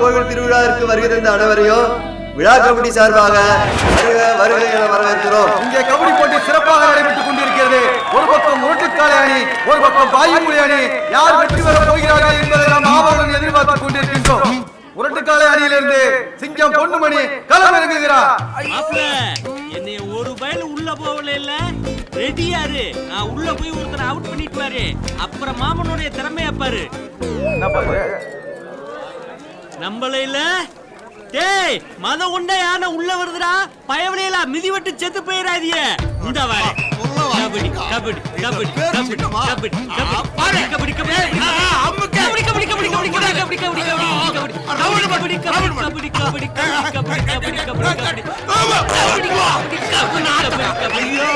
கோவில் திருவிழாவிற்கு வருகிற அனைவரையும் விழா கமிட்டி சார்பாக வருக என வரவேற்கிறோம். இங்கே கபடி போட்டி சிறப்பாக நடைபெற்றுக் கொண்டிருக்கிறது. ஒரு பக்கம் முரட்டுக்காலை அணி, ஒரு பக்கம் பாயுமொழி அணி. யார் வெற்றி பெற போகிறார்கள் என்பதை நாம் ஆவலுடன் எதிர்பார்த்துக் கொண்டிருக்கின்றோம். முரட்டுக்காலை அணியிலிருந்து சிங்கம் பொன்னுமணி களம் இறங்குகிறார். என்னை ஒரு பையன் உள்ள போகல இல்ல ரெடியாரு. நான் உள்ள போய் ஒருத்தரை அவுட் பண்ணிட்டு வாரு. அப்புறம் மாமனுடைய திறமையா பாரு. நம்பல இல்ல டேய், மத உண்டை யானை உள்ள வருதுடா. பயவலையில மிதி விட்டு செத்து போயிடாதீங்க. இந்த வாரு கபடி கபடி கபடி கபடி கபடி கபடி கபடி கபடி அம்மா கபடி கபடி கபடி கபடி கபடி கபடி கபடி கபடி கபடி கபடி கபடி கபடி கபடி கபடி கபடி கபடி ஐயோ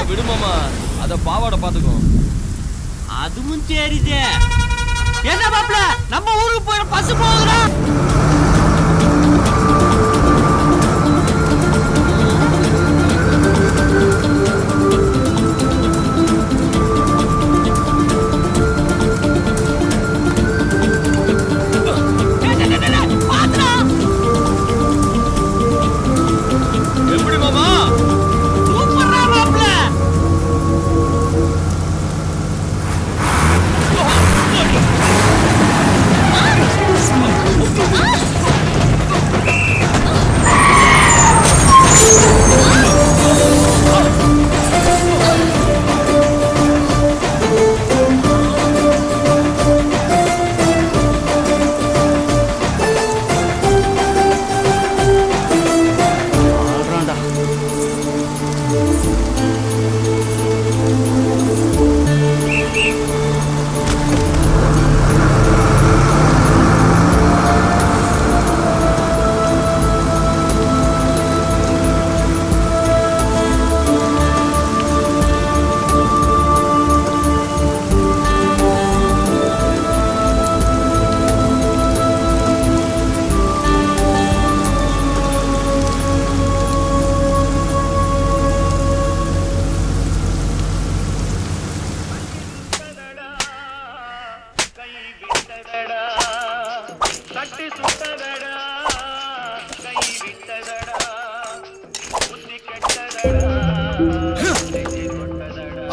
விடுமாமா, அத பாவாட பாத்துக்கோ. அதுவும் சரிதே. என்ன மாப்ள, நம்ம ஊருக்கு போய் பஸ் போகுதுடா. எப்படி மாமா?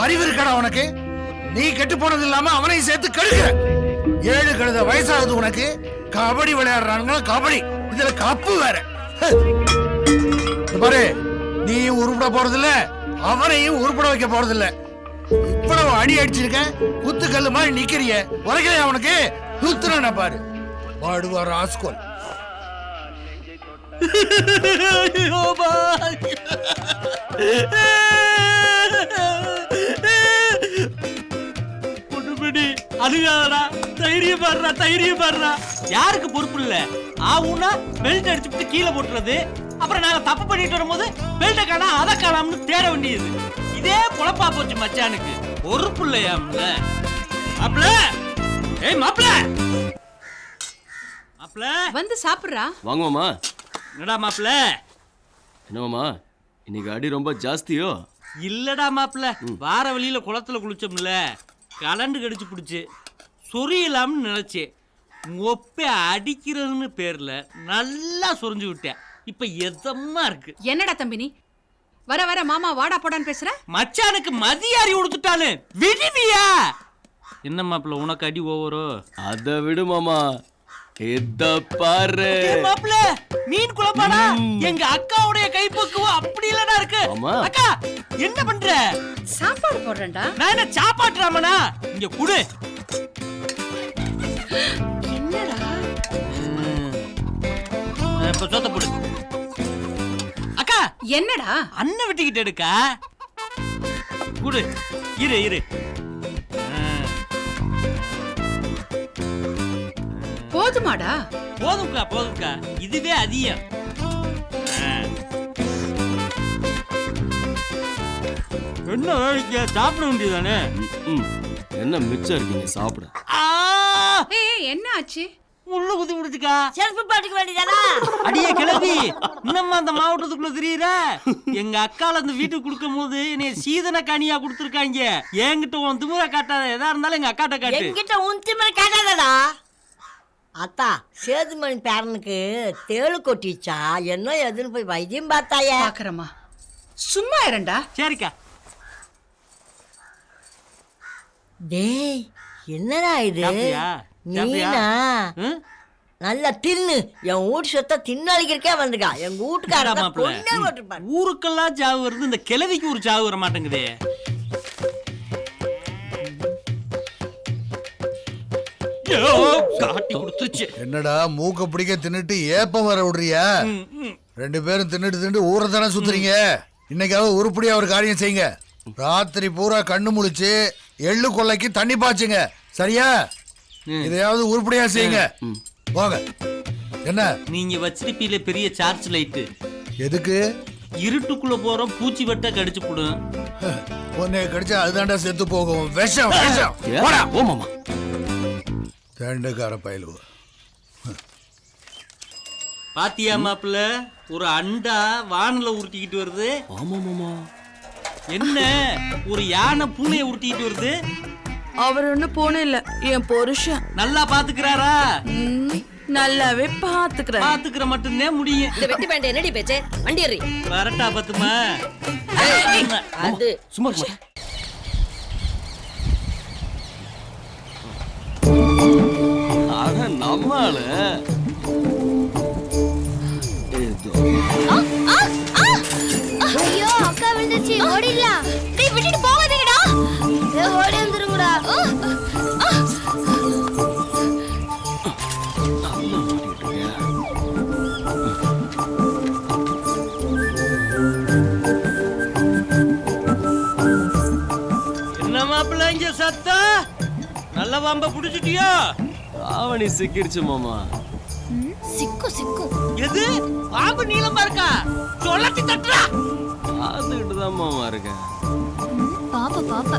அறிவு இருக்கடா உனக்கு? நீ கெட்டு போனது இல்லாம அவனையும் சேர்த்து கெடுக்கிற. 7 கழுத வயசாகுது உனக்கு. கபடி விளையாடுறானுங்க, கபடி. இதுல கப்பு வேற. பாரு, நீ உருப்பட போறது இல்ல, அவனையும் உருப்பட வைக்க போறது இல்ல. இவ்வளவு அடி அடிச்சிருக்கேன், குத்துக்கல்லு மாதிரி நிக்கிறிய, உரைக்கலையா அவனுக்கு? குத்துறா பாரு, பாடுவார் ஆஸ்கோல். அழுகாதடா, தைரியம் பாடுறா. யாருக்கு பொறுப்பு இல்ல? ஆவுனா பெல்ட் அடிச்சுட்டு கீழே போட்டுறது, அப்புறம் நாங்க தப்பு பண்ணிட்டு வரும்போது பெல்ட்டை காணா அதை காணாம்னு தேட வேண்டியது. இதே குழப்பா போச்சு மச்சானுக்கு. பொறுப்பு இல்லையா மாப்ள? ஏய் மாப்ள வந்து சாப்பிடுறா. வாங்குவோமா? என்னடா மாப்ள? என்னவாமா இன்னைக்கு அடி ரொம்ப ஜாஸ்தியோ? இல்லடா மாப்ள, வார வழியில குளத்துல குளிச்சோம்ல, கலண்டு கடிச்சு பிடிச்சு சொரியலாம்னு நினைச்சேன். ஒப்ப அடிக்கிறதுன்னு பேர்ல நல்லா சொரிஞ்சு விட்டேன். இப்ப எதமா இருக்கு. என்னடா தம்பி நீ வர வர மாமா வாடா போடான்னு பேசுற? மச்சானுக்கு மதியாரி கொடுத்துட்டானு விடுவியா? என்ன மாப்ள உனக்கு அடி ஓவரோ? அத விடு மாமா, இத பாரு. மாப்ள மீன் குழம்பாடா, எங்க அக்காவுடைய கைப்பக்குவம் அப்படி இல்லடா இருக்கு. அக்கா என்ன பண்ற? சாப்பாடு போடுறேன்டா. நான் என்ன சாப்பாட்டுறாமனா? இங்க குடு. என்னடா இப்ப சொத்த போடு. அக்கா என்னடா? அண்ணன் விட்டுக்கிட்டு எடுக்கா குடு. இரு போதுமாடா? போதும்க்கா, இதுவே அதிகம். என்ன வேலைக்கு சாப்பிட வேண்டியதானே? என்ன மிச்சம் இருக்கீங்க சாப்பிட? ஏய் என்ன ஆச்சு? முள்ளு குத்தி முடிச்சுக்கா. செருப்பு பாட்டுக்கு வேண்டியதானா? அடியே கிளம்பி இன்னமா அந்த மாவட்டத்துக்குள்ள தெரியுற? எங்க அக்கால அந்த வீட்டுக்கு கொடுக்கும் போது என்னைய சீதன கனியா கொடுத்துருக்காங்க. என்கிட்ட உன் திமுறை காட்டாத, எதா இருந்தாலும் எங்க அக்காட்ட காட்டு. என்கிட்ட உன் திமுறை காட்டாதடா. அத்தா சேதுமணி பேரனுக்கு தேளு கொட்டிச்சா, என்ன எதுன்னு போய் வைத்தியம் பார்த்தாயா? பாக்குறமா, சும்மா இருண்டா. சரிக்கா. டேய் என்னடா இது? நீனா நல்லா தின்னு, என் வீட்டு சொத்த தின்னழிக்கிறக்கே வந்துக்கா. எங்க வீட்டுக்கார ஊருக்கெல்லாம் சாவு வருது, இந்த கிழவிக்கு ஒரு சாவு வர மாட்டேங்குதே. காட்டி கொடுத்துச்சு. என்னடா மூக்க பிடிக்க தின்னுட்டு ஏப்பம் வர விடுறியா? ரெண்டு பேரும் தின்னுட்டு ஊரை தானே சுத்துறீங்க. இன்னைக்காவது உருப்படியா ஒரு காரியம் செய்யுங்க. ராத்திரி பூரா கண்ணு முழிச்சு எள்ளு கொள்ளைக்கு தண்ணி பாய்ச்சுங்க, சரியா? இதையாவது உருப்படியா செய்யுங்க. போங்க. என்ன நீங்க வச்சிருப்பீல பெரிய சார்ஜ் லைட்டு? எதுக்கு? இருட்டுக்குள்ள போறோம், பூச்சி வெட்ட கடிச்சு போடும். உன்னை கடிச்சா அதுதான்டா செத்து போகும். விஷம் விஷம். ஓ மாமா, தேண்டக்கார பயலுவ. பாத்தியா மாப்பிள்ள, ஒரு அண்டா வானல உருட்டிக்கிட்டு வருது. ஆமா மாமா. என்ன ஒரு யானை பூனையை உருட்டிக்கிட்டு வருது? அவர் ஒண்ணு பூனை இல்ல, என் புருஷன். நல்லா பாத்துக்கிறாரா? நல்லாவே பாத்துக்கிற மட்டும்தான் முடியும். இந்த வெட்டி பேண்ட் என்னடி பேச்சு? வண்டி ஏறி வரட்டா பத்துமா? அது சும்மா அட நம்மால ஐயோ அக்கா விழுந்துச்சு, ஓடிடலாம். டேய் விட்டுட்டு போகாதீங்கடா. ஏய் ஓடி வந்துருங்கடா. என்ன மாப்பிள்ள இங்க சத்தா? நல்ல பாம்ப புடிச்சிட்டியோ? ஆவணி சிக்கிடுச்சு மாமா. சிக்கு எது பாம்பு நீளமா இருக்கா? சொல்லட்டி தட்டுறா. பாத்துக்கிட்டு தான் மாமா இருக்கேன். பாப்பா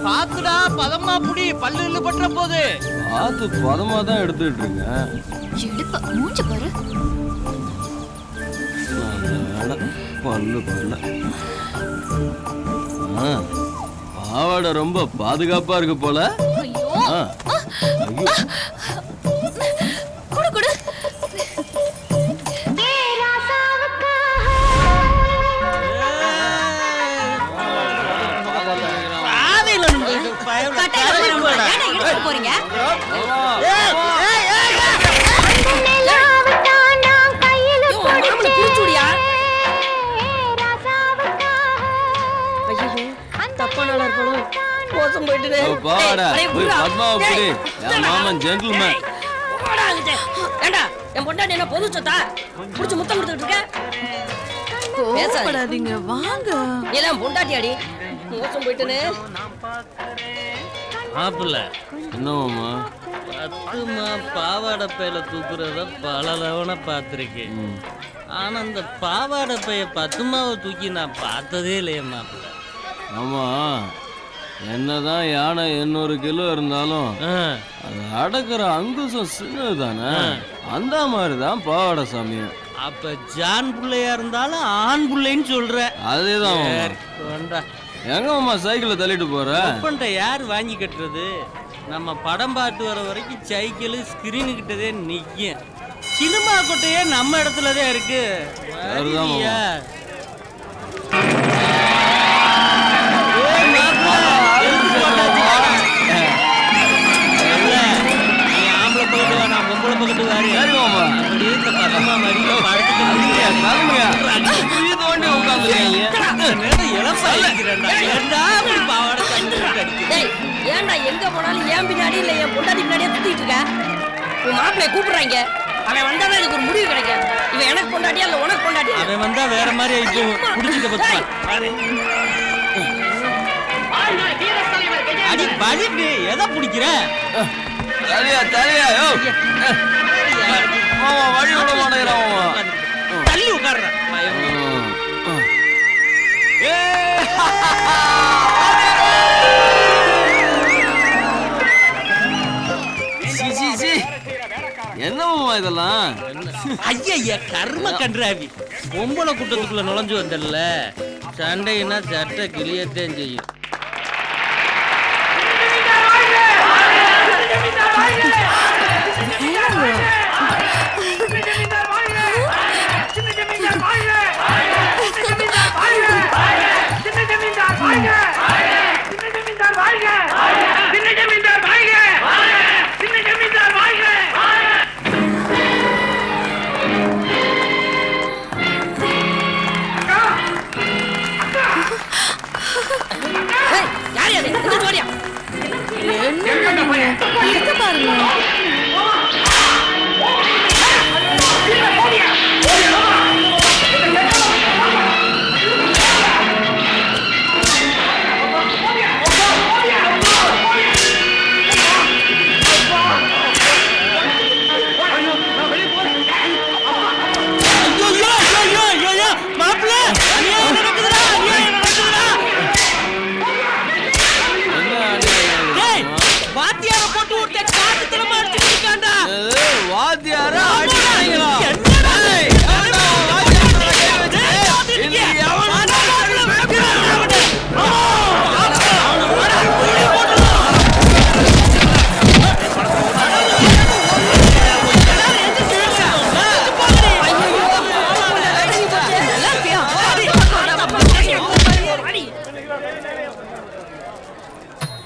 பாத்துடா, பதமா புடி, பல்லு இல்ல பற்ற போது. பாத்து பதமா தான் எடுத்துட்டு இருங்க. எடுப்ப மூஞ்ச பாரு. பல்லு பல்ல. பாவாடை ரொம்ப பாதுகாப்பா இருக்கு போல. ஐயோ குடு போறீங்க? தப்பான மோசம் போயிட்டு பாவாடா போய் பத்மாவை புடி என் மாமன் ஜென்டில்மேன் ஏண்டா என் பொண்டாட்டி என்ன பொது சொத்தா புடிச்சு முத்தம் கொடுத்துட்டு இருக்க கோவப்படாதீங்க வாங்க. நீ எல்லாம் பொண்டாட்டி அடி மோசம் போயிட்டுன்னு மாப்பிள்ள என்னவாமா பத்துமா பாவாடை பையில தூக்குறத பல லவனை பார்த்துருக்கேன். ஆனா அந்த பாவாடை பைய பத்துமாவை தூக்கி நான் பார்த்ததே இல்லையே மாப்பிள்ள. ஆமா என்னதான் யானை 800 கிலோ இருந்தாலும் அது அடக்குற அங்குசம் சின்னது தானே. அந்த மாதிரிதான் பாவாடை சாமியும். அப்ப ஜான் பிள்ளையா இருந்தாலும் ஆண் பிள்ளைன்னு சொல்ற. அதேதான் எங்க மாமா சைக்கிளை தள்ளிட்டு போற? ஒப்பன்ட்ட யார் வாங்கி கட்டுறது? நம்ம படம் பார்த்து வர வரைக்கும் சைக்கிள் ஸ்கிரீனு கிட்டதே நிக்கும். சினிமா கொட்டையே நம்ம இடத்துலதான் இருக்கு. சரிதாம்மா. ஏன்டா எங்க போனாலும் ஏன் பின்னாடி இல்ல என் பொண்டாட்டி பின்னாடியே சுத்திட்டு இருக்க? உன் மாப்பிள்ளைய கூப்பிடுறாங்க. அவன் வந்தாதான் இதுக்கு ஒரு முடிவு கிடைக்கும். இவன் எனக்கு பொண்டாட்டியா இல்ல உனக்கு பொண்டாட்டியா? அவன் வந்தா வேற மாதிரி ஆயிடுச்சு. குடிச்சிட்ட பத்துமா அடி பழிக்கு எதை பிடிக்கிற? தலையா தலையா யோ மாமா வழி விட மாட்டேங்கிறான் மாமா. தள்ளி உட்கார்ற என்ன மாமா இதெல்லாம்? ஐயா கர்ம கன்றாவி. பொம்பளை கூட்டத்துக்குள்ள நுழைஞ்சு வந்தல்ல, சண்டைன்னா சட்டை கிளியத்தான் செய்யும். இருக்க பாருங்க.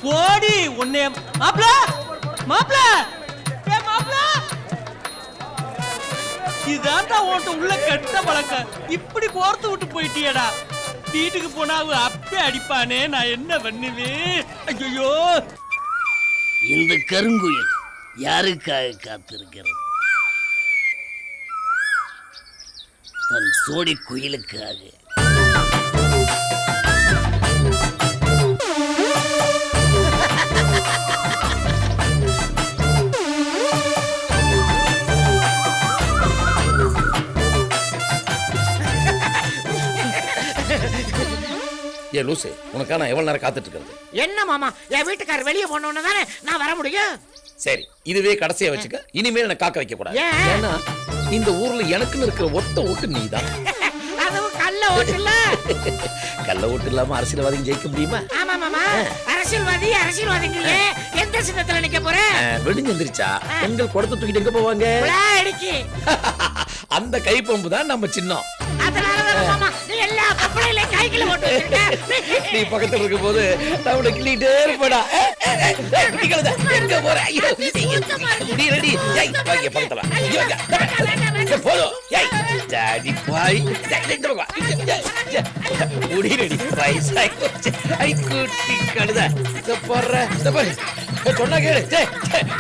போடி உன்னை மாப்ள மாப்ள ஏ மாப்ள இதாண்டா ஓட்ட உள்ள கெட்ட பழக்கம். இப்படி கோர்த்து விட்டு போயிட்டியடா. வீட்டுக்கு போனா அவ அப்பே அடிப்பானே, நான் என்ன பண்ணுவேன்? ஐயோ இந்த கருங்குயில் யாருக்காக காத்திருக்கிறது? தன் சோடி குயிலுக்காக. ஏ லூசு, உனக்கா நான் எவ்வளவு நேரம் காத்துட்டு இருக்கிறது? என்ன மாமா, என் வீட்டுக்காரர் வெளியே போனோன்னு தானே நான் வர முடியும். சரி, இதுவே கடைசியா வச்சுக்க. இனிமேல் என்ன காக்க வைக்க கூடாது. ஏன்னா இந்த ஊர்ல எனக்குன்னு இருக்கிற ஒத்த ஓட்டு நீதான். அதுவும் கள்ள ஓட்டு இல்ல. கள்ள ஓட்டு இல்லாம அரசியல்வாதிங்க ஜெயிக்க முடியுமா? ஆமா மாமா, அரசியல்வாதிங்களே எந்த சின்னத்துல நிக்க போற? வெடிஞ்சு எந்திரிச்சா எங்கள் குடத்தை தூக்கிட்டு எங்க போவாங்க? அடிக்கி அந்த கைப்பம்பு தான் நம்ம சின்னம். அதனால மாமா நீ எல்லா பொம்பளையில கைக்குள்ள போட்டு வச்சிருக்க நீ பக்கத்துல இருக்கும் போது நான் உன்னை கிள்ளிட்டே இருப்பேடா. குட்டி கழுதை, எங்க போற? ஐயோ, முடியலடி. ஏய், வாங்க பக்கத்துல வா. ஐயோ, இங்க போதும். ஏய், டாடி பாய். இந்த பக்கம் வா. முடியலடி. வயசாகி போச்சு. ஐ குட்டி கழுதை. இந்த போடுற. சொன்னா கேளு.